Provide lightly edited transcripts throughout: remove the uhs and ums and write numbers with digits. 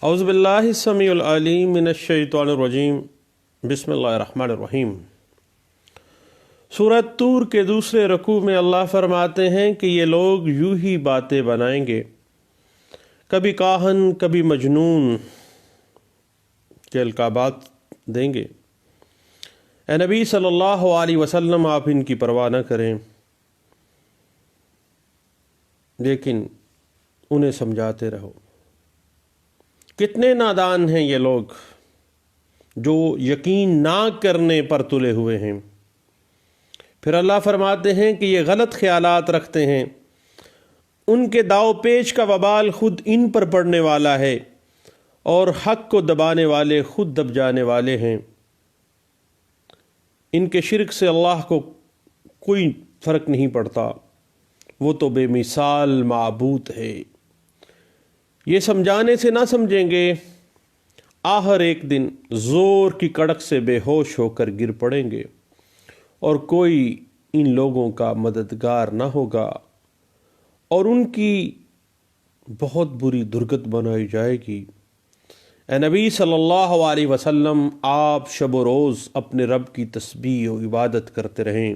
اعوذ باللہ السمیع العلیم من الشیطان الرجیم بسم اللہ الرحمن الرحیم۔ سورۃ طور کے دوسرے رکوع میں اللہ فرماتے ہیں کہ یہ لوگ یوں ہی باتیں بنائیں گے، کبھی کاہن کبھی مجنون کے القابات دیں گے۔ اے نبی صلی اللہ علیہ وسلم، آپ ان کی پرواہ نہ کریں، لیکن انہیں سمجھاتے رہو۔ کتنے نادان ہیں یہ لوگ جو یقین نہ کرنے پر تلے ہوئے ہیں۔ پھر اللہ فرماتے ہیں کہ یہ غلط خیالات رکھتے ہیں، ان کے داؤ پیچ کا وبال خود ان پر پڑنے والا ہے، اور حق کو دبانے والے خود دب جانے والے ہیں۔ ان کے شرک سے اللہ کو کوئی فرق نہیں پڑتا، وہ تو بے مثال معبود ہے۔ یہ سمجھانے سے نہ سمجھیں گے، آخر ایک دن زور کی کڑک سے بے ہوش ہو کر گر پڑیں گے، اور کوئی ان لوگوں کا مددگار نہ ہوگا، اور ان کی بہت بری درگت بنائی جائے گی۔ اے نبی صلی اللہ علیہ وسلم، آپ شب و روز اپنے رب کی تسبیح و عبادت کرتے رہیں۔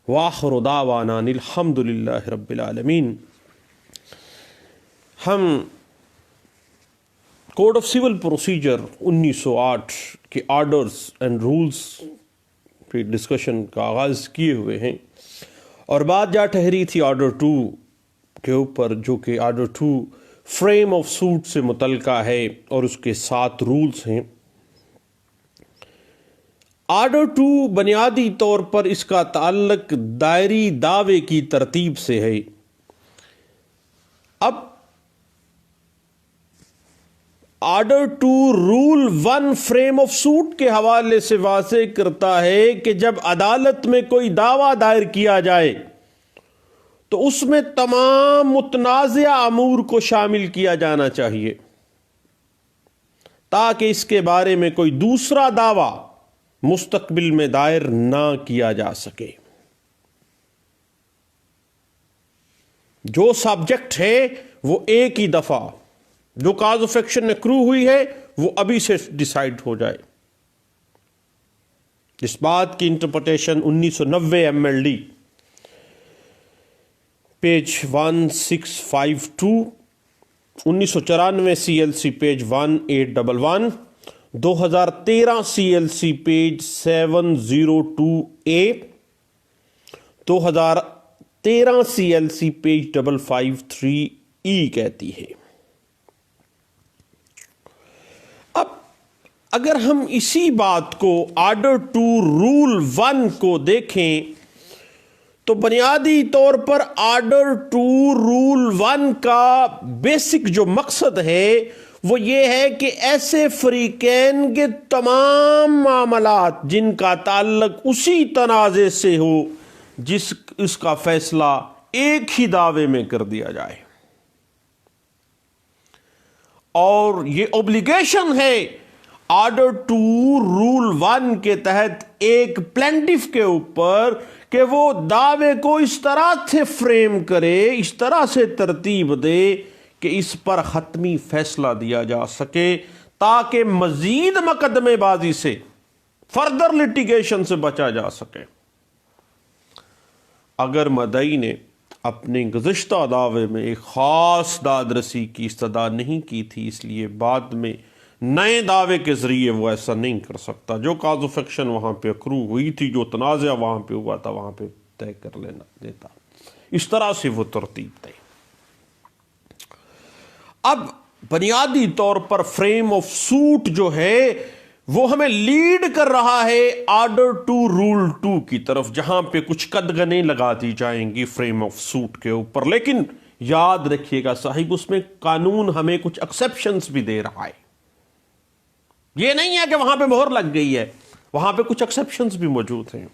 وآخر دعوانا الحمد للہ رب العالمین۔ ہم کوڈ آف سول پروسیجر 1908 کے آرڈرز اینڈ رولز کی ڈسکشن کا آغاز کیے ہوئے ہیں، اور بات جا ٹھہری تھی آرڈر 2 کے اوپر، جو کہ آرڈر 2 فریم آف سوٹ سے متعلقہ ہے اور اس کے 7 رولز ہیں۔ آرڈر 2 بنیادی طور پر اس کا تعلق دائری دعوے کی ترتیب سے ہے۔ اب order 2 rule 1 frame of suit کے حوالے سے واضح کرتا ہے کہ جب عدالت میں کوئی دعویٰ دائر کیا جائے تو اس میں تمام متنازعہ امور کو شامل کیا جانا چاہیے، تاکہ اس کے بارے میں کوئی دوسرا دعویٰ مستقبل میں دائر نہ کیا جا سکے۔ جو سبجیکٹ ہے وہ ایک ہی دفعہ، جو کاز آف ایکشن اکرو ہوئی ہے وہ ابھی سے ڈیسائیڈ ہو جائے۔ اس بات کی interpretation 1990 MLD page 1652، 1994 CLC page 1811، 2013 CLC page 702A، 2013 CLC page 553E کہتی ہے۔ اب اگر ہم اسی بات کو آرڈر 2 رول 1 کو دیکھیں تو بنیادی طور پر آرڈر 2 رول 1 کا بیسک جو مقصد ہے وہ یہ ہے کہ ایسے فریقین کے تمام معاملات جن کا تعلق اسی تنازع سے ہو اس کا فیصلہ ایک ہی دعوے میں کر دیا جائے، اور یہ اوبلیگیشن ہے آرڈر 2 رول 1 کے تحت ایک پلینٹف کے اوپر کہ وہ دعوے کو اس طرح سے فریم کرے، اس طرح سے ترتیب دے کہ اس پر حتمی فیصلہ دیا جا سکے، تاکہ مزید مقدمے بازی سے، فردر لٹیگیشن سے بچا جا سکے۔ اگر مدعی نے اپنے گزشتہ دعوے میں ایک خاص داد رسی کی استدعا نہیں کی تھی، اس لیے بعد میں نئے دعوے کے ذریعے وہ ایسا نہیں کر سکتا۔ جو کاز آف ایکشن وہاں پہ اکرو ہوئی تھی، جو تنازع وہاں پہ ہوا تھا، وہاں پہ طے کر لینا دیتا۔ اس طرح سے وہ ترتیب طے۔ اب بنیادی طور پر فریم آف سوٹ جو ہے وہ ہمیں لیڈ کر رہا ہے آرڈر 2 رول 2 کی طرف، جہاں پہ کچھ قدغنیں لگا دی جائیں گی فریم آف سوٹ کے اوپر۔ لیکن یاد رکھیے گا صاحب، اس میں قانون ہمیں کچھ ایکسیپشنز بھی دے رہا ہے۔ یہ نہیں ہے کہ وہاں پہ مہر لگ گئی ہے، وہاں پہ کچھ ایکسیپشنز بھی موجود ہیں۔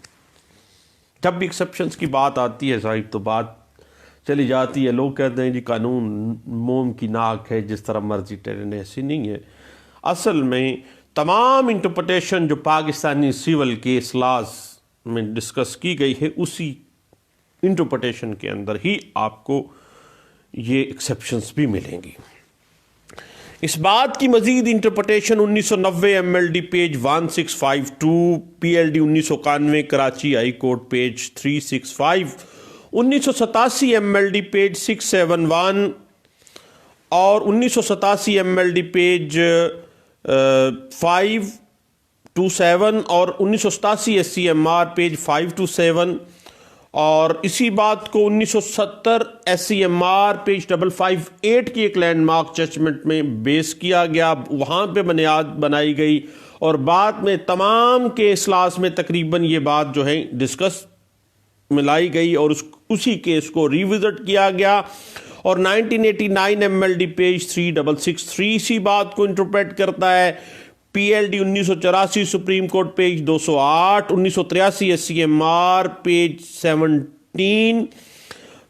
جب بھی ایکسیپشنز کی بات آتی ہے صاحب تو بات چلی جاتی ہے، لوگ کہتے ہیں جی قانون موم کی ناک ہے، جس طرح مرضی ٹھہرے۔ ایسی نہیں ہے۔ اصل میں تمام انٹرپریٹیشن جو پاکستانی سیول کیس لاز میں ڈسکس کی گئی ہے، اسی انٹرپریٹیشن کے اندر ہی آپ کو یہ ایکسیپشنز بھی ملیں گی۔ اس بات کی مزید interpretation 1990 MLD page 1652، PLD 1991 Karachi high court page 365، 1987 MLD page 671 اور 1987 MLD پیج 527 اور 1987 SCMR پیج 527، اور اسی بات کو 1970 SCMR پیج 558 کی ایک لینڈ مارک ججمنٹ میں بیس کیا گیا، وہاں پہ بنیاد بنائی گئی، اور بعد میں تمام کیس لاس میں تقریباً یہ بات جو ہے ڈسکس ملائی گئی اور اسی کیس کو ریوزٹ کیا گیا، اور 1989 MLD پیج 3663 اسی بات کو انٹرپریٹ کرتا ہے۔ PLD 1984 supreme court page 208، 1983 SCMR page 17،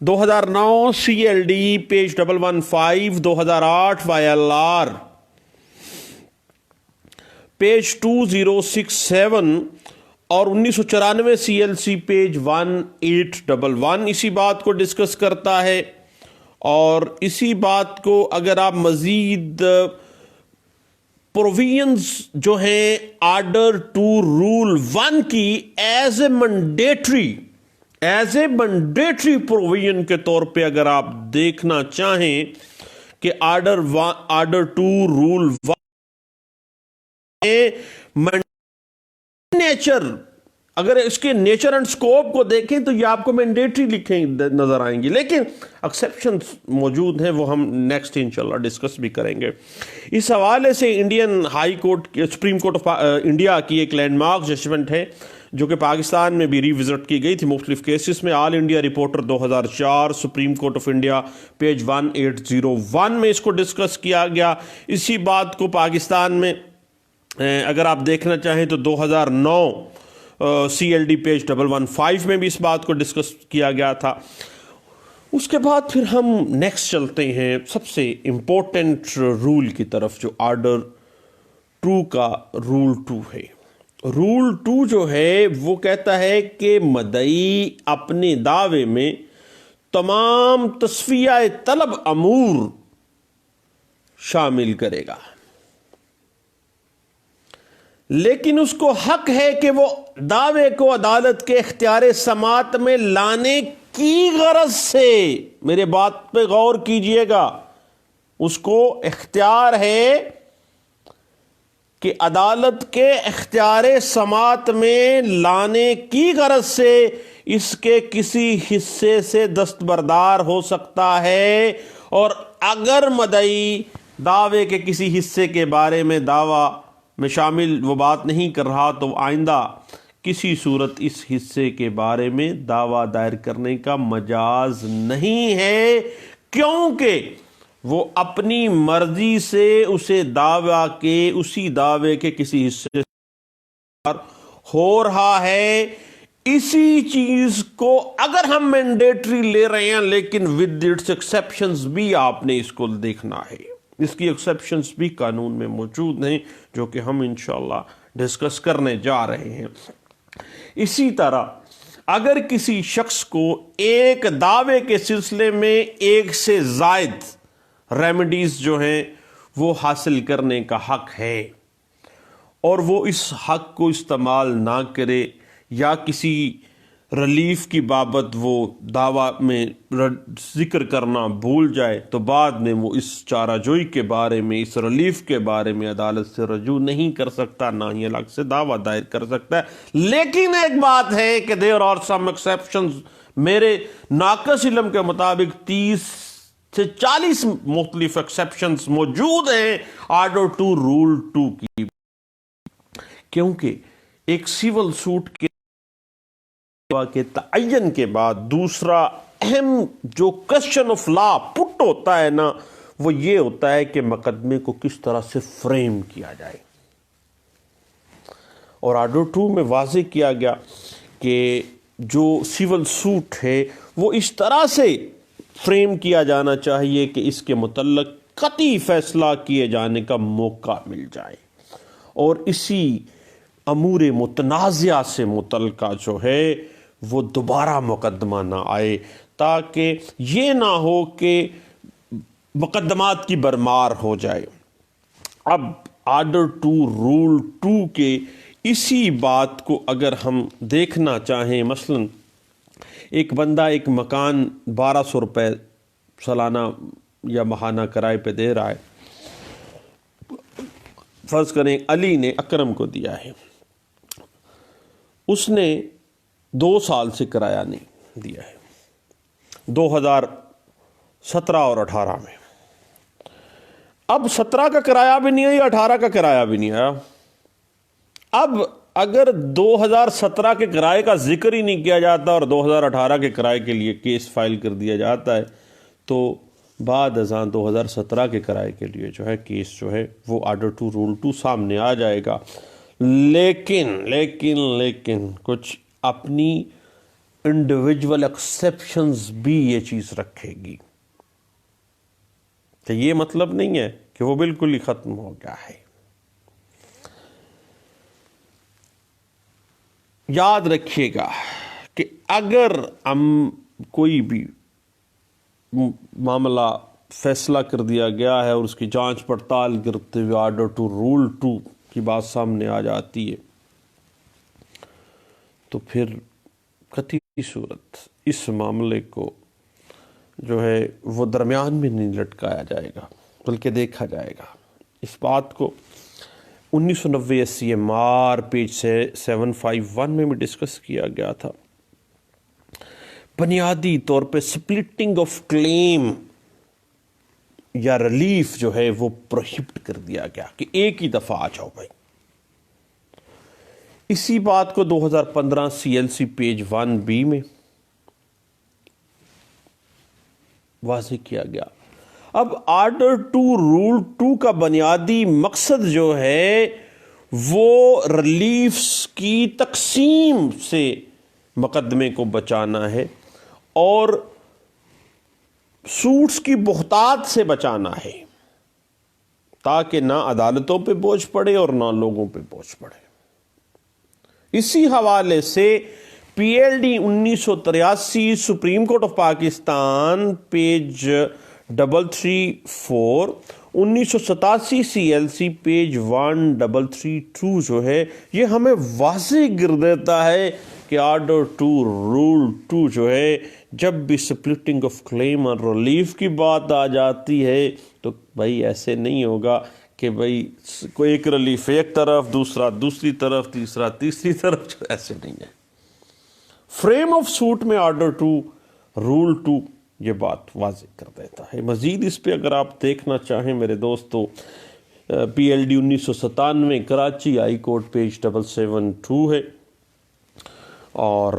2009 CLD page 115، 2008 YLR page 2067 اور 1994 CLC پیج 1811 اسی بات کو ڈسکس کرتا ہے۔ اور اسی بات کو اگر آپ مزید پروویژنز جو ہیں آرڈر ٹو رول 1 کی ایز اے منڈیٹری پروویژن کے طور پہ اگر آپ دیکھنا چاہیں کہ آرڈر ٹو رول 1 نیچر، اگر اس کے نیچر اینڈ سکوپ کو دیکھیں تو یہ آپ کو مینڈیٹری لکھیں نظر آئیں گی، لیکن ایکسیپشنز موجود ہیں، وہ ہم نیکسٹ انشاءاللہ ڈسکس بھی کریں گے۔ اس حوالے سے Indian high court supreme Court of India کی ایک لینڈ مارک ججمنٹ ہے جو کہ پاکستان میں بھی ریوزٹ کی گئی تھی مختلف کیسز میں۔ All India Reporter 2004 Supreme Court of India page 1801 میں اس کو ڈسکس کیا گیا۔ اسی بات کو پاکستان میں اگر آپ دیکھنا چاہیں تو 2009 CLD پیج 115 میں بھی اس بات کو ڈسکس کیا گیا تھا۔ اس کے بعد پھر ہم نیکسٹ چلتے ہیں سب سے امپورٹنٹ رول کی طرف، جو آرڈر 2 کا رول 2 ہے۔ رول 2 جو ہے وہ کہتا ہے کہ مدعی اپنے دعوے میں تمام تصفیہ طلب امور شامل کرے گا، لیکن اس کو حق ہے کہ وہ دعوے کو عدالت کے اختیار سماعت میں لانے کی غرض سے، میرے بات پہ غور کیجئے گا، اس کو اختیار ہے کہ عدالت کے اختیار سماعت میں لانے کی غرض سے اس کے کسی حصے سے دستبردار ہو سکتا ہے، اور اگر مدعی دعوے کے کسی حصے کے بارے میں دعویٰ میں شامل وہ بات نہیں کر رہا تو آئندہ کسی صورت اس حصے کے بارے میں دعویٰ دائر کرنے کا مجاز نہیں ہے، کیونکہ وہ اپنی مرضی سے اسی دعوے کے کسی حصے ہو رہا ہے۔ اسی چیز کو اگر ہم مینڈیٹری لے رہے ہیں لیکن ود اٹس ایکسیپشنز بھی آپ نے اس کو دیکھنا ہے، اس کی ایکسیپشنز بھی قانون میں موجود ہیں جو کہ ہم انشاءاللہ ڈسکس کرنے جا رہے ہیں۔ اسی طرح اگر کسی شخص کو ایک دعوے کے سلسلے میں ایک سے زائد ریمیڈیز جو ہیں وہ حاصل کرنے کا حق ہے، اور وہ اس حق کو استعمال نہ کرے یا کسی ریلیف کی بابت وہ دعویٰ میں ذکر کرنا بھول جائے تو بعد میں وہ اس چارہ جوئی کے بارے میں، اس ریلیف کے بارے میں عدالت سے رجوع نہیں کر سکتا، نہ ہی الگ سے دعویٰ دائر کر سکتا ہے۔ لیکن ایک بات ہے کہ دیر آر سم ایکسیپشنز، میرے ناقص علم کے مطابق 30 سے 40 مختلف ایکسیپشنز موجود ہیں آرڈر 2 رول 2 کی، کیونکہ ایک سیول سوٹ کے تعین کے بعد دوسرا اہم جو کوسچن آف لا پٹ ہوتا ہے نا، وہ یہ ہوتا ہے کہ مقدمے کو کس طرح سے فریم کیا جائے، اور آرڈر 2 میں واضح کیا گیا کہ جو سیول سوٹ ہے وہ اس طرح سے فریم کیا جانا چاہیے کہ اس کے متعلق قطعی فیصلہ کیے جانے کا موقع مل جائے، اور اسی امور متنازعہ سے متعلقہ جو ہے وہ دوبارہ مقدمہ نہ آئے، تاکہ یہ نہ ہو کہ مقدمات کی برمار ہو جائے۔ اب آرڈر 2 رول 2 کے اسی بات کو اگر ہم دیکھنا چاہیں، مثلا ایک بندہ ایک مکان 1200 روپے سالانہ یا ماہانہ کرائے پہ دے رہا ہے، فرض کریں علی نے اکرم کو دیا ہے، اس نے 2 سال سے کرایہ نہیں دیا ہے، 2017 اور 18 میں، اب 17 کا کرایہ بھی نہیں آیا، 18 کا کرایہ بھی نہیں آیا۔ اب اگر 2017 کے کرائے کا ذکر ہی نہیں کیا جاتا اور 2018 کے کرائے کے لیے کیس فائل کر دیا جاتا ہے، تو بعد ازاں 2017 کے کرائے کے لیے جو ہے کیس جو ہے وہ آرڈر 2 رول 2 سامنے آ جائے گا۔ لیکن کچھ اپنی انڈیویجول ایکسیپشنز بھی یہ چیز رکھے گی، تو یہ مطلب نہیں ہے کہ وہ بالکل ہی ختم ہو گیا ہے۔ یاد رکھیے گا کہ اگر ہم کوئی بھی معاملہ فیصلہ کر دیا گیا ہے اور اس کی جانچ پڑتال کرتے ہوئے آرڈر 2 رول 2 کی بات سامنے آ جاتی ہے، تو پھر قطعی صورت اس معاملے کو جو ہے وہ درمیان میں نہیں لٹکایا جائے گا، بلکہ دیکھا جائے گا۔ اس بات کو 1990 SCMR پیج 751 میں بھی ڈسکس کیا گیا تھا۔ بنیادی طور پہ سپلٹنگ آف کلیم یا ریلیف جو ہے وہ پروہیبٹ کر دیا گیا کہ ایک ہی دفعہ آ جاؤ بھائی۔ اسی بات کو 2015 CLC پیج 1B میں واضح کیا گیا۔ اب آرڈر 2 رول 2 کا بنیادی مقصد جو ہے وہ ریلیفز کی تقسیم سے مقدمے کو بچانا ہے اور سوٹس کی بہتات سے بچانا ہے، تاکہ نہ عدالتوں پہ بوجھ پڑے اور نہ لوگوں پہ بوجھ پڑے۔ اسی حوالے سے PLD 1983 supreme Court of Pakistan page 334، 1987 CLC page 1332 جو ہے یہ ہمیں واضح کر دیتا ہے کہ آرڈر 2 رول 2 جو ہے جب بھی سپلٹنگ آف کلیم اور ریلیف کی بات آ جاتی ہے تو بھائی ایسے نہیں ہوگا کہ بھائی کوئی ایک ریلیف ایک طرف، دوسرا دوسری طرف، تیسرا تیسری طرف، ایسے نہیں ہے۔ فریم آف سوٹ میں آرڈر 2 رول 2 یہ بات واضح کر دیتا ہے۔ مزید اس پہ اگر آپ دیکھنا چاہیں میرے دوستو، PLD 1997 Karachi high court page 772 ہے، اور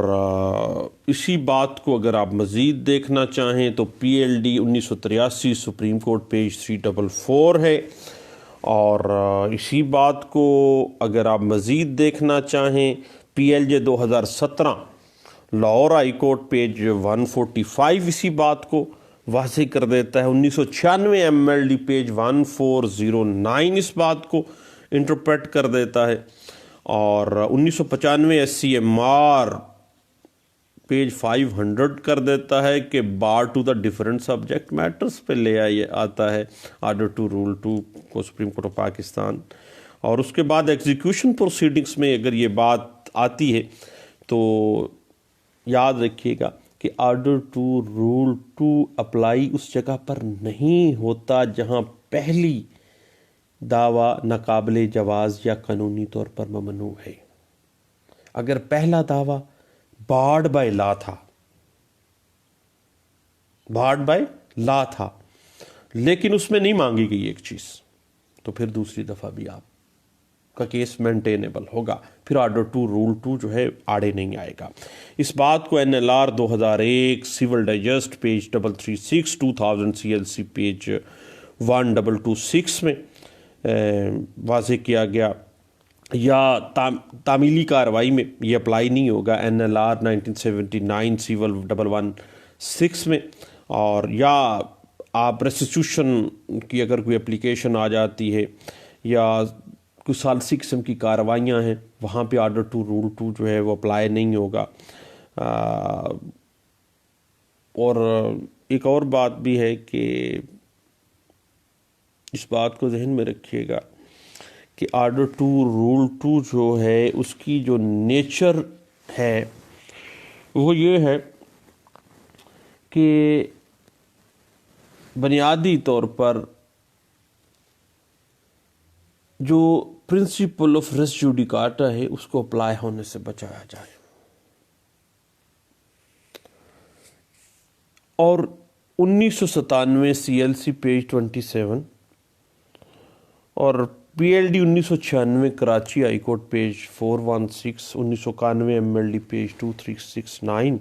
اسی بات کو اگر آپ مزید دیکھنا چاہیں تو PLD 1983 سپریم کورٹ پیج 344 ہے، اور اسی بات کو اگر آپ مزید دیکھنا چاہیں PLJ 2017 Lahore High court page 145 اسی بات کو واضح کر دیتا ہے۔ 1996 MLD پیج 1409 اس بات کو انٹرپریٹ کر دیتا ہے، اور 1995 SCMR پیج 500 کر دیتا ہے کہ bar to the different subject matters پہ لے آتا ہے آرڈر 2 رول 2 کو سپریم کورٹ آف پاکستان۔ اور اس کے بعد ایگزیکیوشن پروسیڈنگز میں اگر یہ بات آتی ہے تو یاد رکھیے گا کہ آرڈر 2 رول 2 اپلائی اس جگہ پر نہیں ہوتا جہاں پہلی دعویٰ ناقابل جواز یا قانونی طور پر ممنوع ہے۔ اگر پہلا دعویٰ بارڈ بائی لا تھا لیکن اس میں نہیں مانگی گئی ایک چیز، تو پھر دوسری دفعہ بھی آپ کا کیس مینٹینیبل ہوگا، پھر آرڈر 2 رول 2 جو ہے آڑے نہیں آئے گا۔ اس بات کو NLR 2001 civil digest page 336، 2000 CLC page 1226 میں واضح کیا گیا، یا تعمیلی کارروائی میں یہ اپلائی نہیں ہوگا NLR 1979 سیول 116 میں، اور یا آپ ریسٹیٹیوشن کی اگر کوئی اپلیکیشن آ جاتی ہے یا کوئی ثالثی قسم کی کارروائیاں ہیں وہاں پہ آرڈر 2 رول 2 جو ہے وہ اپلائی نہیں ہوگا۔ اور ایک اور بات بھی ہے کہ اس بات کو ذہن میں رکھیے گا کہ آرڈر 2 رول 2 جو ہے اس کی جو نیچر ہے وہ یہ ہے کہ بنیادی طور پر جو پرنسپل آف ریس جوڈیکاٹا ہے اس کو اپلائی ہونے سے بچایا جائے، اور 1997 سی ایل سی پیج 27 اور P L D 1996 Karachi high court page 416، 1991 M L D page 2369،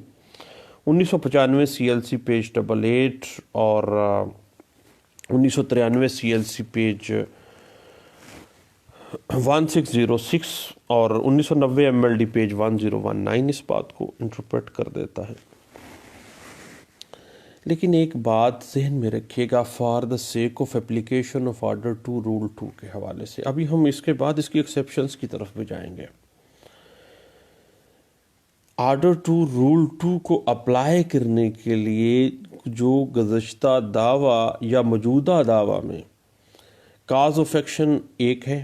1995 C L C page 88 اور 1993 سی ایل سی پیج 1606 اور 1990 ایم ایل ڈی پیج 1019 اس بات کو انٹرپریٹ کر دیتا ہے۔ لیکن ایک بات ذہن میں رکھیے گا for the sake of application of order 2 rule 2 کے حوالے سے، ابھی ہم اس کے بعد اس کی ایکسیپشنز کی طرف بھی جائیں گے۔ آرڈر 2 رول 2 کو اپلائی کرنے کے لیے جو گزشتہ دعویٰ یا موجودہ دعویٰ میں کاز آف ایکشن ایک ہے،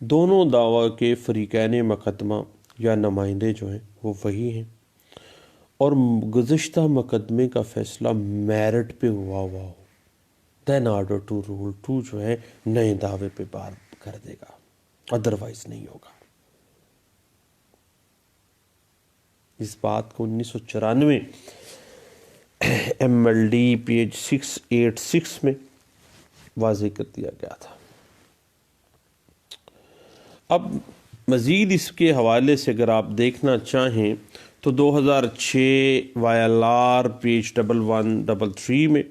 دونوں دعویٰ کے فریقین مقدمہ یا نمائندے جو ہیں وہ وہی ہیں، اور گزشتہ مقدمے کا فیصلہ میرٹ پہ ہوا ہو، دین آرڈر 2 رول 2 جو ہے نئے دعوے پہ بار کر دے گا، ادروائز نہیں ہوگا۔ اس بات کو 1994 ایم ایل ڈی پیج 686 میں واضح کر دیا گیا تھا۔ اب مزید اس کے حوالے سے اگر آپ دیکھنا چاہیں تو 2006 وائی ایل آر پیج 1133 میں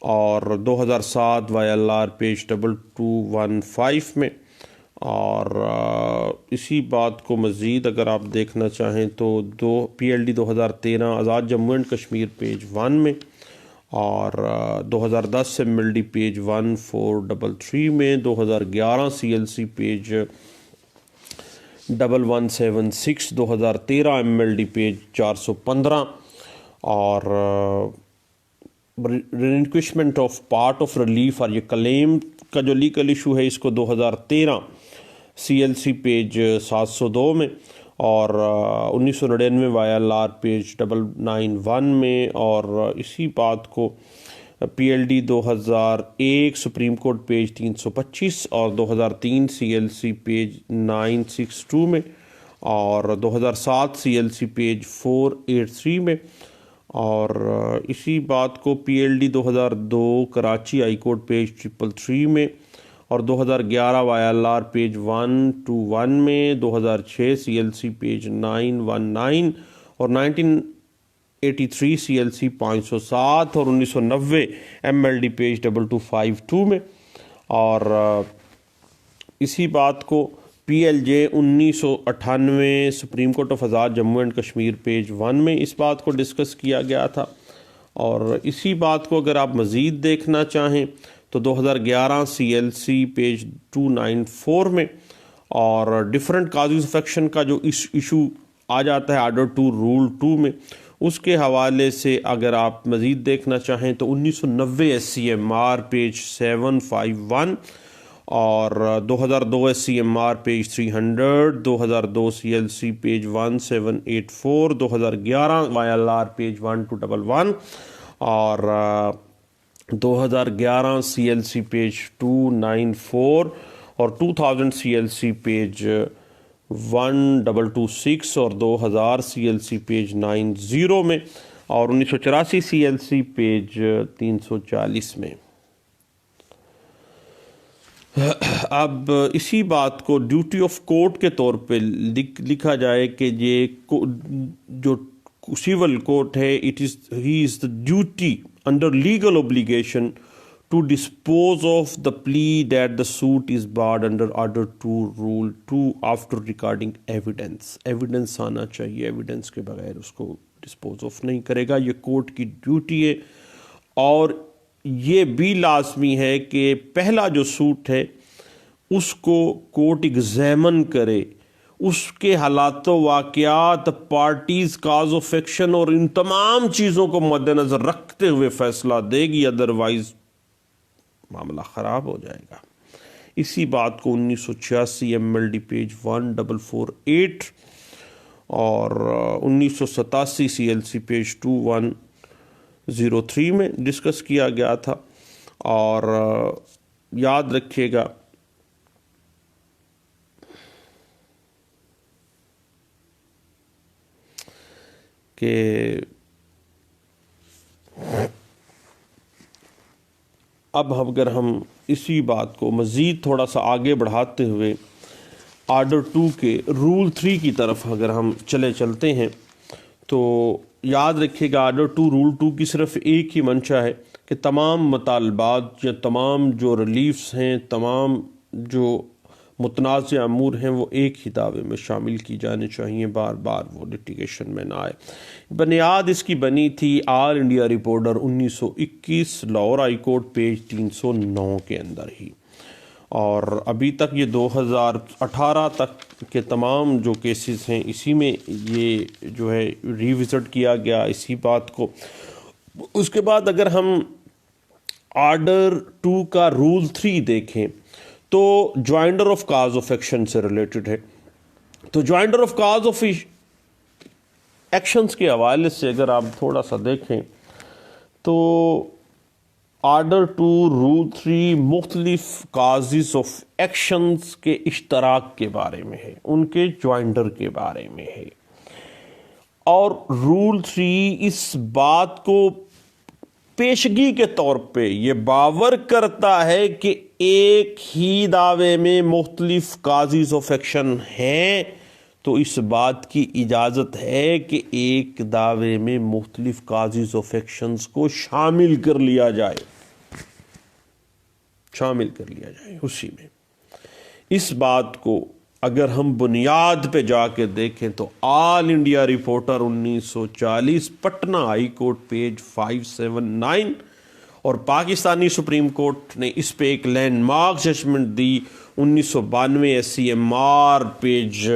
اور 2007 وائی ایل آر پیج 2215 میں، اور اسی بات کو مزید اگر آپ دیکھنا چاہیں تو پی L D 2013 Azad Jammu and Kashmir page 1 میں، اور 2010 ایم ایل ڈی پیج 1433 میں، 2011 C L C page 1176، 2013 M L D page 415، اور relinquishment of part of relief اور یہ کلیم کا جو لیگل ایشو ہے اس کو 2013 سی ایل سی پیج 702 میں، اور 1999 وائی ایل آر پیج 991 میں، اور اسی بات کو پی L D 2001 supreme court page 325 اور 2003 سی ایل سی پیج 962 میں، اور 2007 سی ایل سی پیج 483 میں، اور اسی بات کو پی L D 2002 Karachi high court page 333 میں، اور 2011 وائی ایل آر پیج 121 میں، 2006 سی ایل سی پیج 919 اور 1983 سی ایل سی 507 اور 1990 ایم ایل ڈی پیج 2252 میں، اور اسی بات کو P L J 1998 supreme Court of Azad Jammu and Kashmir page 1 میں اس بات کو ڈسکس کیا گیا تھا، اور اسی بات کو اگر آپ مزید دیکھنا چاہیں تو 2011 سی ایل سی پیج 294 میں، اور ڈیفرنٹ کازز آف ایکشن کا جو ایشو آ جاتا ہے آرڈر 2 رول 2 میں، اس کے حوالے سے اگر آپ مزید دیکھنا چاہیں تو 1990 S C M R page 751 اور 2002 S C M R page 300، 2002 C L C page 1784، 2011 Y L R page 1211 اور 2011 سی ایل سی پیج 294 اور 2000 سی ایل سی پیج 1226 اور 2000 سی ایل سی پیج 90 میں، اور 1984 سی ایل سی پیج 340 میں۔ اب اسی بات کو ڈیوٹی آف کورٹ کے طور پہ لکھا جائے کہ یہ جو سول کورٹ ہے ہی is the duty under legal obligation to dispose of the plea that the suit is barred under Order 2 Rule 2 after recording evidence. Evidence آنا چاہیے، ایویڈنس کے بغیر اس کو ڈسپوز آف نہیں کرے گا، یہ کورٹ کی ڈیوٹی ہے۔ اور یہ بھی لازمی ہے کہ پہلا جو سوٹ ہے اس کو کورٹ ایگزامن کرے، اس کے حالات و واقعات، پارٹیز، کاز آف ایکشن اور ان تمام چیزوں کو مد نظر رکھتے ہوئے فیصلہ دے گی، ادروائز معاملہ خراب ہو جائے گا۔ اسی بات کو 1986 MLD پیج 1448 اور 1987 CLC پیج 2103 میں ڈسکس کیا گیا تھا۔ اور یاد رکھیے گا کہ اب اگر ہم اسی بات کو مزید تھوڑا سا آگے بڑھاتے ہوئے آرڈر 2 کے رول 3 کی طرف اگر ہم چلتے ہیں تو یاد رکھیے گا آرڈر 2 رول 2 کی صرف ایک ہی منشا ہے کہ تمام مطالبات یا تمام جو ریلیفز ہیں، تمام جو متنازع امور ہیں، وہ ایک ہی دعوے میں شامل کی جانے چاہیے، بار بار وہ لٹیگیشن میں نہ آئے۔ بنیاد اس کی بنی تھی All India Reporter 1921 Lahore High court page 309 کے اندر ہی، اور ابھی تک یہ 2018 تک کے تمام جو کیسز ہیں اسی میں یہ جو ہے ریوزٹ کیا گیا اسی بات کو۔ اس کے بعد اگر ہم آرڈر 2 کا رول 3 دیکھیں تو جوائنڈر آف کاز آف ایکشن سے ریلیٹڈ ہے۔ تو جوائنڈر آف کاز آف ایکشنز کے حوالے سے اگر آپ تھوڑا سا دیکھیں تو آرڈر 2 رول 3 مختلف کازز آف ایکشنز کے اشتراک کے بارے میں ہے، ان کے جوائنڈر کے بارے میں ہے، اور رول 3 اس بات کو پیشگی کے طور پہ یہ باور کرتا ہے کہ ایک ہی دعوے میں مختلف کازز آف ایکشن ہیں، تو اس بات کی اجازت ہے کہ ایک دعوے میں مختلف کازز آف ایکشنز کو شامل کر لیا جائے اسی میں۔ اس بات کو اگر ہم بنیاد پہ جا کے دیکھیں تو All India Reporter 1940 Patna High court page 579 اور پاکستانی سپریم کورٹ نے اس پہ ایک لینڈ مارک ججمنٹ دی 1992 SCMR پیج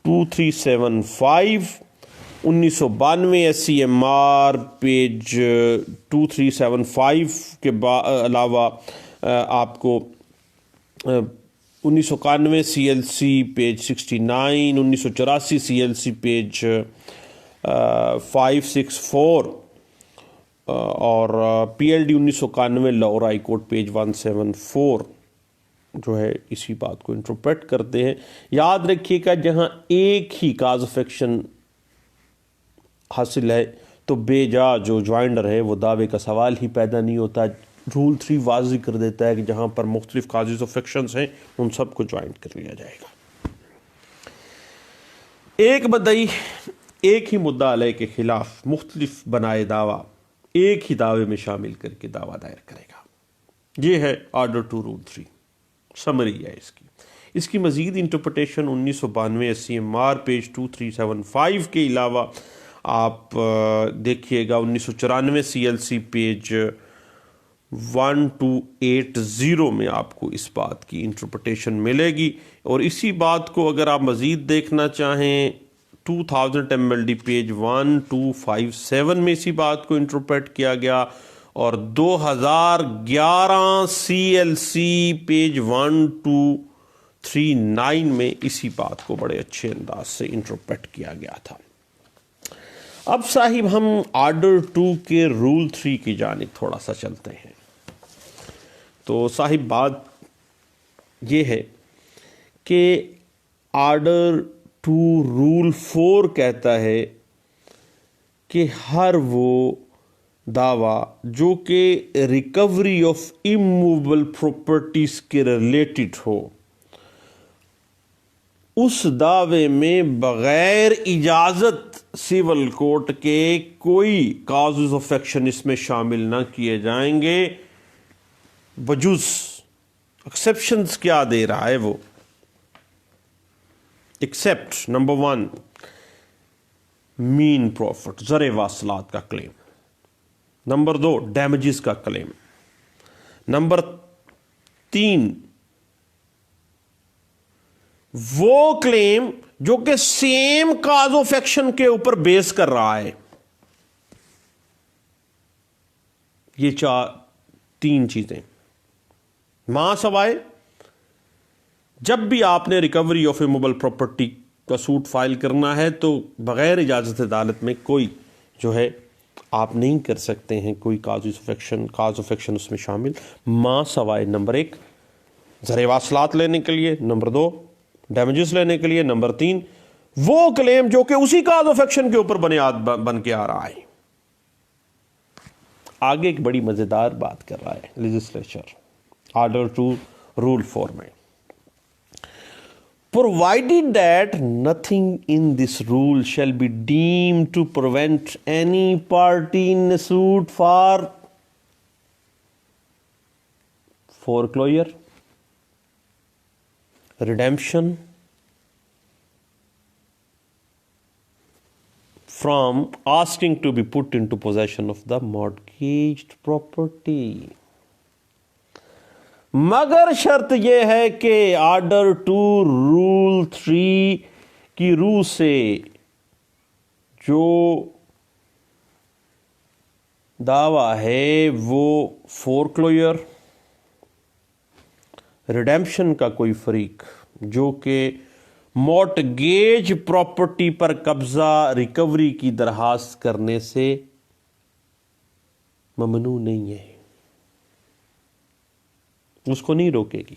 2375، 1992 SCMR پیج 2375 کے علاوہ آپ کو 1991 CLC پیج 69، 1984 CLC پیج 564 اور PLD 1991 Lahore High court page 174 جو ہے اسی بات کو انٹرپریٹ کرتے ہیں۔ یاد رکھیے گا جہاں ایک ہی کاز آف ایکشن حاصل ہے تو بے جا جو جوائنڈر ہے وہ دعوے کا سوال ہی پیدا نہیں ہوتا۔ رول 3 واضح کر دیتا ہے کہ جہاں پر مختلف کازز آف ایکشنز ہیں ان سب کو جوائنٹ کر لیا جائے گا۔ ایک مدعی ایک ہی مدعا علیہ کے خلاف مختلف بنائے دعویٰ ایک ہی دعوے میں شامل کر کے دعویٰ دائر کرے گا۔ یہ ہے آرڈر 2 رول 3، سمری ہے اس کی مزید انٹرپریٹیشن 1992 SCMR پیج 2375 کے علاوہ آپ دیکھیے گا 1994 CLC پیج 1280 میں آپ کو اس بات کی انٹرپریٹیشن ملے گی، اور اسی بات کو اگر آپ مزید دیکھنا چاہیں 2000 MLD پیج 1257 میں اسی بات کو انٹرپریٹ کیا گیا، اور 2011 CLC پیج 1239 میں اسی بات کو بڑے اچھے انداز سے انٹرپریٹ کیا گیا تھا۔ اب صاحب ہم آرڈر 2 کے رول 3 کی جانب تھوڑا سا چلتے ہیں۔ تو صاحب بات یہ ہے کہ آرڈر 2 رول 4 کہتا ہے کہ ہر وہ دعویٰ جو کہ ریکوری آف اموویبل پراپرٹیز کے ریلیٹڈ ہو، اس دعوے میں بغیر اجازت سول کورٹ کے کوئی کازز آف ایکشن اس میں شامل نہ کیے جائیں گے، بجز ایکسیپشنز کیا دے رہا ہے وہ، ایکسیپٹ نمبر 1 مین پروفٹ زر واصلات کا کلیم، نمبر 2 ڈیمیجز کا کلیم، نمبر 3 وہ کلیم جو کہ سیم کاز آف ایکشن کے اوپر بیس کر رہا ہے۔ یہ 3 چیزیں ماں سوائے جب بھی آپ نے recovery of a movable property کا سوٹ فائل کرنا ہے تو بغیر اجازت عدالت میں کوئی جو ہے آپ نہیں کر سکتے ہیں، کوئی کاز آف ایکشن اس میں شامل ماں سوائے نمبر 1 زر واصلات لینے کے لیے، نمبر 2 ڈیمیجز لینے کے لیے، نمبر 3 وہ کلیم جو کہ اسی کاز آف ایکشن کے اوپر بنیاد بن کے آ رہا ہے۔ آگے ایک بڑی مزیدار بات کر رہا ہے لیجسلیچر آرڈر ٹو رول 4 میں، provided that nothing in this rule shall be deemed to prevent any party in a suit for foreclosure, redemption, from asking to be put into possession of the mortgaged property. مگر شرط یہ ہے کہ order to role 3 کی روح سے جو دعویٰ ہے وہ فورکلوجر، ریڈیمپشن کا کوئی فریق جو کہ مورٹگیج پراپرٹی پر قبضہ ریکوری کی درخواست کرنے سے ممنوع نہیں ہے، اس کو نہیں روکے گی۔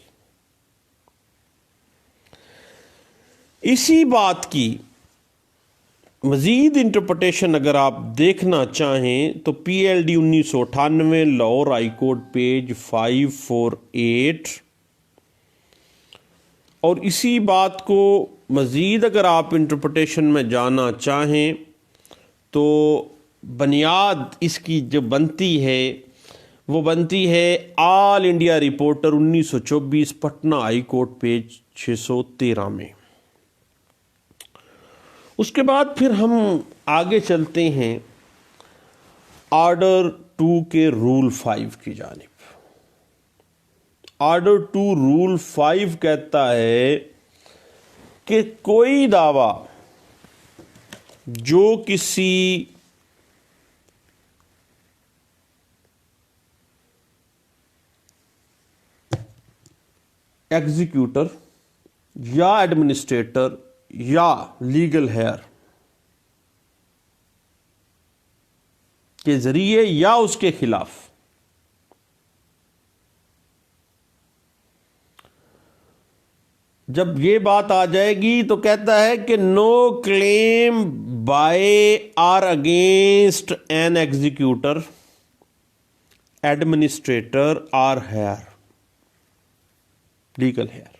اسی بات کی مزید انٹرپریٹیشن اگر آپ دیکھنا چاہیں تو پی L D 1998 Lahore High court page 548، اور اسی بات کو مزید اگر آپ انٹرپریٹیشن میں جانا چاہیں تو بنیاد اس کی جو بنتی ہے وہ بنتی ہے All India Reporter 1924 Patna High court page 613 میں۔ اس کے بعد پھر ہم آگے چلتے ہیں آرڈر 2 کے رول 5 کی جانب۔ آرڈر 2 رول 5 کہتا ہے کہ کوئی دعویٰ جو کسی ایگزیکیوٹر یا ایڈمنسٹریٹر یا لیگل ہیئر کے ذریعے یا اس کے خلاف جب یہ بات آ جائے گی تو کہتا ہے کہ no claim by or against an executor, administrator or heir, legal heir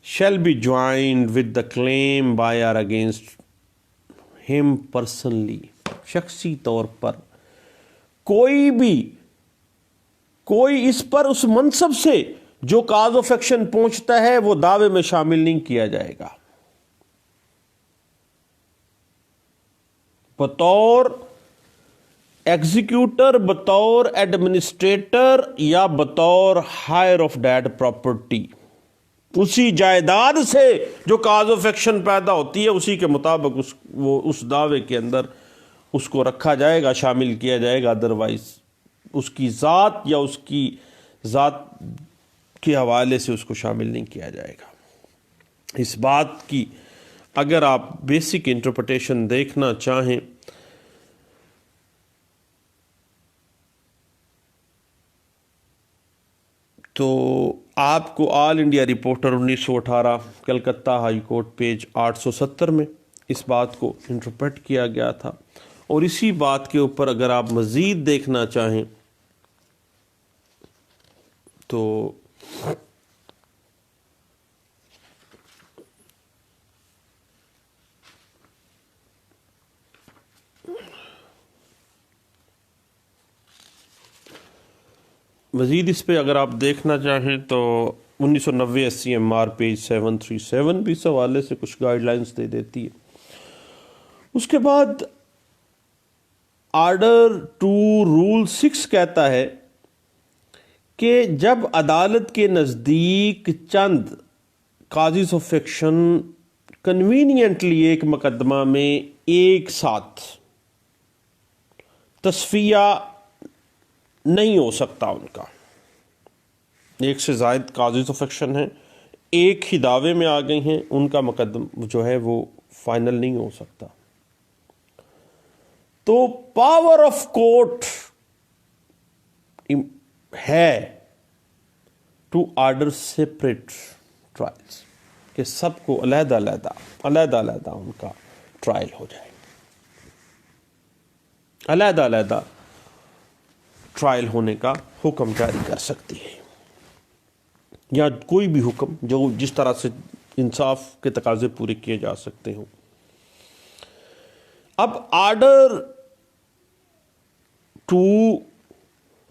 shall be joined with the claim by or against him personally، شخصی طور پر کوئی اس پر اس منصب سے جو کاز آف ایکشن پہنچتا ہے وہ دعوے میں شامل نہیں کیا جائے گا، بطور ایگزیکیوٹر، بطور ایڈمنسٹریٹر یا بطور ہائر آف دیٹ پراپرٹی، اسی جائیداد سے جو کاز آف ایکشن پیدا ہوتی ہے اسی کے مطابق اس دعوے کے اندر اس کو رکھا جائے گا، شامل کیا جائے گا، ادروائز اس کی ذات یا اس کی ذات کے حوالے سے اس کو شامل نہیں کیا جائے گا۔ اس بات کی اگر آپ بیسک انٹرپریٹیشن دیکھنا چاہیں تو آپ کو All India Reporter 1918 Calcutta High court page 870 میں اس بات کو انٹرپریٹ کیا گیا تھا، اور اسی بات کے اوپر اگر آپ مزید دیکھنا چاہیں تو مزید اس پہ اگر آپ دیکھنا چاہیں تو 1990 SCMR پیج 737 بھی اس حوالے سے کچھ گائیڈ لائنز دے دیتی ہے۔ اس کے بعد آرڈر 2 رول 6 کہتا ہے کہ جب عدالت کے نزدیک چند کازز آف ایکشن کنوینینٹلی ایک مقدمہ میں ایک ساتھ تصفیہ نہیں ہو سکتا ان کا. ایک سے زائد کازز آف ایکشن ہیں, ایک ہی دعوے میں آ گئی ہیں, ان کا مقدم جو ہے وہ فائنل نہیں ہو سکتا. تو پاور آف کورٹ ہے ٹو آرڈر سیپریٹ ٹرائلز, کہ سب کو علیحدہ علیحدہ ان کا ٹرائل ہو جائے, علیحدہ ٹرائل ہونے کا حکم جاری کر سکتی ہے, یا کوئی بھی حکم جو جس طرح سے انصاف کے تقاضے پورے کیے جا سکتے ہوں. اب آرڈر ٹو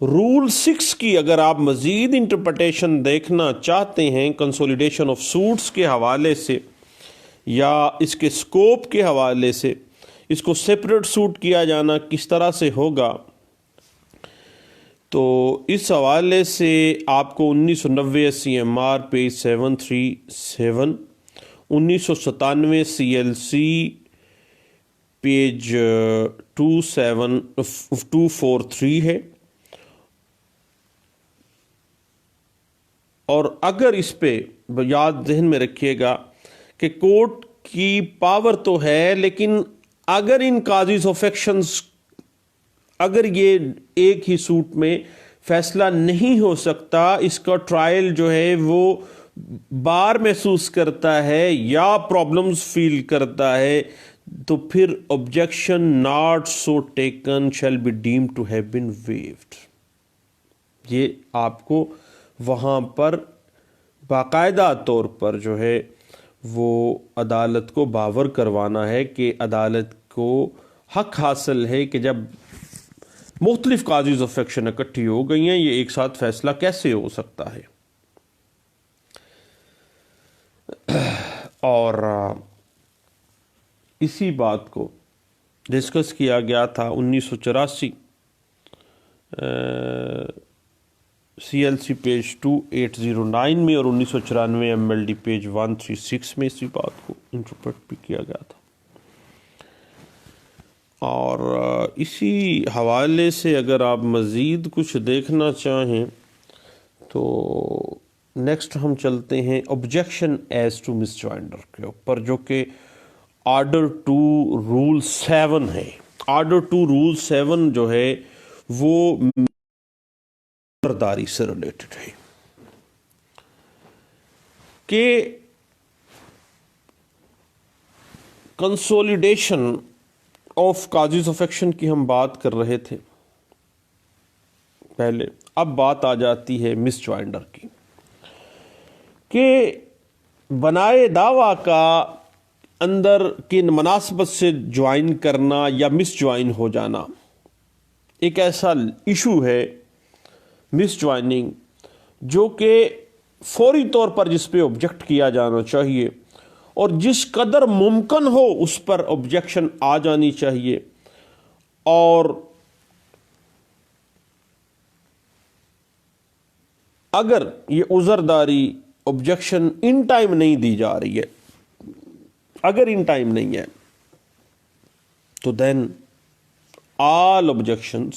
رول 6 کی اگر آپ مزید انٹرپریٹیشن دیکھنا چاہتے ہیں کنسولیڈیشن آف سوٹس کے حوالے سے یا اس کے سکوپ کے حوالے سے, اس کو سیپریٹ سوٹ کیا جانا کس طرح سے ہوگا, تو اس حوالے سے آپ کو 1990 CMR پیج 737, 1997 CLC پیج 243 ہے. اور اگر اس پہ یاد ذہن میں رکھیے گا کہ کورٹ کی پاور تو ہے, لیکن اگر ان کازز آف ایکشنز, اگر یہ ایک ہی سوٹ میں فیصلہ نہیں ہو سکتا, اس کا ٹرائل جو ہے وہ بار محسوس کرتا ہے یا پرابلمز فیل کرتا ہے, تو پھر objection not so taken shall be deemed to have been waived. یہ آپ کو وہاں پر باقاعدہ طور پر جو ہے وہ عدالت کو باور کروانا ہے کہ عدالت کو حق حاصل ہے کہ جب مختلف کازز آف ایکشن اکٹھی ہو گئی ہیں, یہ ایک ساتھ فیصلہ کیسے ہو سکتا ہے. اور اسی بات کو ڈسکس کیا گیا تھا 1984 CLC پیج 2809 میں, اور 1994 MLD پیج 136 میں اسی بات کو انٹرپریٹ بھی کیا گیا تھا. اور اسی حوالے سے اگر آپ مزید کچھ دیکھنا چاہیں تو نیکسٹ ہم چلتے ہیں objection as to misjoinder کے اوپر, جو کہ آرڈر ٹو رول 7 ہے. آرڈر ٹو رول 7 جو ہے وہ داری سے ریلیٹڈ ہے کہ consolidation of causes of action کی ہم بات کر رہے تھے پہلے. اب بات آ جاتی ہے مس جوائنڈر کی, کہ بنائے دعویٰ کا اندر کی مناسبت سے جوائن کرنا یا مس جوائن ہو جانا ایک ایسا ایشو ہے, مس جوائننگ, جو کہ فوری طور پر جس پہ آبجیکٹ کیا جانا چاہیے, اور جس قدر ممکن ہو اس پر آبجیکشن آ جانی چاہیے. اور اگر یہ عذرداری آبجیکشن ان ٹائم نہیں دی جا رہی ہے, اگر ان ٹائم نہیں ہے, تو then all objections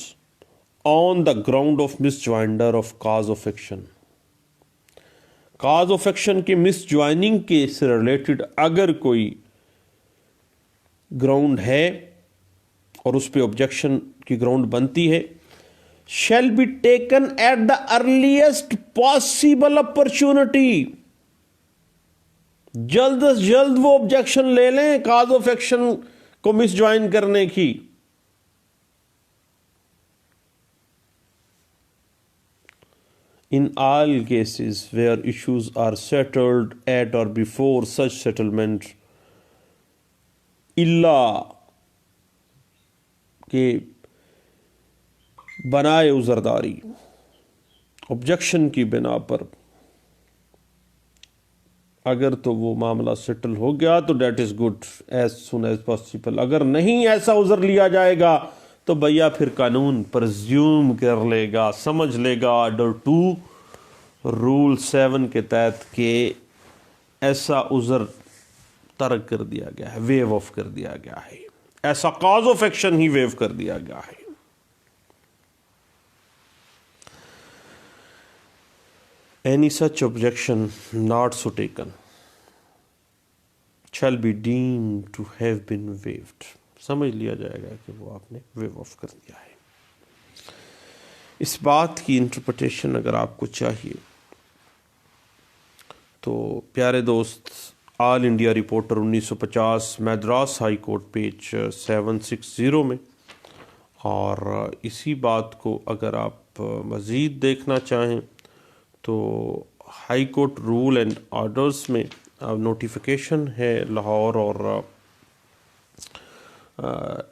on the ground of misjoinder of cause of action, cause of action کے مس جوائننگ کے سے ریلیٹڈ اگر کوئی گراؤنڈ ہے اور اس پہ آبجیکشن کی گراؤنڈ بنتی ہے, shall be taken at the earliest possible opportunity. جلد از جلد وہ آبجیکشن لے لیں کاز آف ایکشن کو مس جوائن کرنے کی. In all cases where issues are settled at or before such settlement, اللہ کہ بنائے عذرداری آبجیکشن کی بنا پر اگر تو وہ معاملہ سیٹل ہو گیا تو that is good as soon as possible. اگر نہیں ایسا عذر لیا جائے گا تو بھیا پھر قانون پرزیوم کر لے گا, سمجھ لے گا آرڈر 2 رول 7 کے تحت کہ ایسا عذر ترک کر دیا گیا ہے, ویو آف کر دیا گیا ہے, ایسا کاز آف ایکشن ہی ویو کر دیا گیا ہے. Any such objection not so taken shall be deemed to have been waived. سمجھ لیا جائے گا کہ وہ آپ نے ویو آف کر دیا ہے. اس بات کی انٹرپریٹیشن اگر آپ کو چاہیے تو پیارے دوست All India Reporter 1950 Madras High court page 760 میں، اور اسی بات کو اگر آپ مزید دیکھنا چاہیں تو high court rule and orders میں نوٹیفیکیشن ہے لاہور اور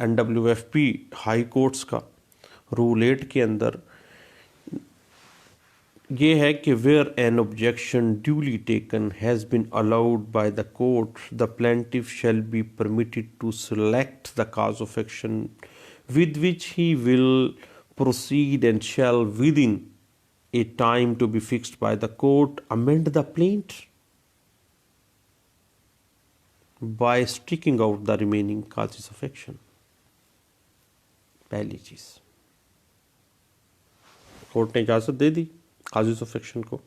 NWFP ہائی کورٹس کا رول 8 کے اندر یہ ہے کہ where an objection duly taken has been allowed by the court, the plaintiff shall be permitted to select the cause of action with which he will proceed and shall within a time to be fixed by the court amend the plaint by striking out the remaining causes of action. پہلی چیز court نے اجازت دے دی causes of action کو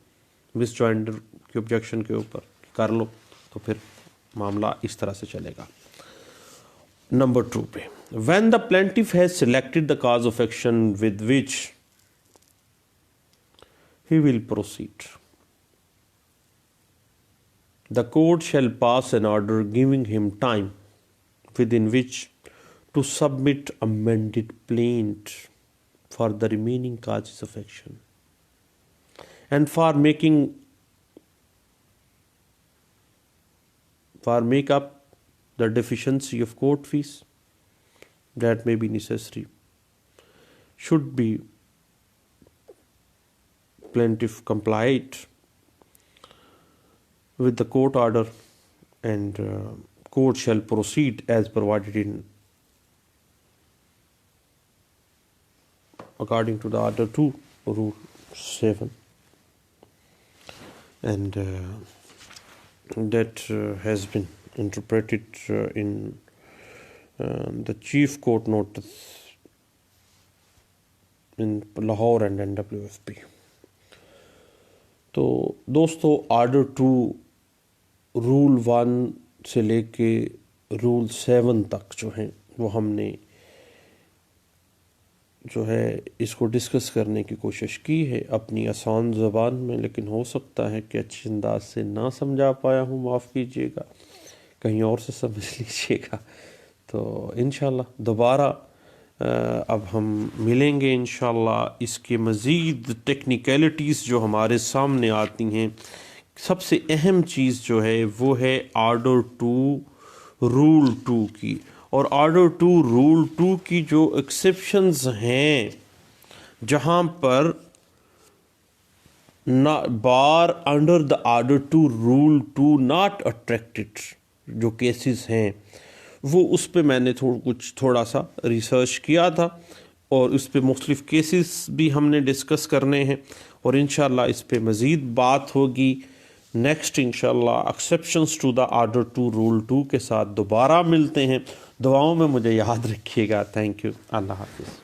مس جوائنڈر کی objection کے اوپر کر لو، تو پھر معاملہ اس طرح سے چلے گا. نمبر 2 پہ when the plaintiff has selected the cause of action with which he will proceed, the court shall pass an order giving him time within which to submit amended plaint for the remaining causes of action and for make up the deficiency of court fees that may be necessary. Should be plaintiff complied with the court order, and court shall proceed as provided in according to the order 2 rule 7, and that has been interpreted in the chief court notice in Lahore and NWFP. تو دوستو order 2 rule 1 سے لے کے role 7 تک جو ہیں وہ ہم نے جو ہے اس کو ڈسکس کرنے کی کوشش کی ہے اپنی آسان زبان میں، لیکن ہو سکتا ہے کہ اچھی انداز سے نہ سمجھا پایا ہوں، معاف کیجیے گا، کہیں اور سے سمجھ لیجیے گا. تو انشاءاللہ دوبارہ اب ہم ملیں گے انشاءاللہ. اس کے مزید ٹیکنیکلٹیز جو ہمارے سامنے آتی ہیں، سب سے اہم چیز جو ہے وہ ہے آرڈر 2 رول 2 کی، اور آرڈر 2 رول 2 کی جو ایکسیپشنز ہیں جہاں پر bar under the order 2 rule 2 not attracted جو کیسز ہیں، وہ اس پہ میں نے تھوڑا سا ریسرچ کیا تھا، اور اس پہ مختلف کیسز بھی ہم نے ڈسکس کرنے ہیں، اور انشاءاللہ اس پہ مزید بات ہوگی. نیکسٹ انشاءاللہ exceptions to the order 2 rule 2 کے ساتھ دوبارہ ملتے ہیں. دعاؤں میں مجھے یاد رکھیے گا. Thank you. اللہ حافظ.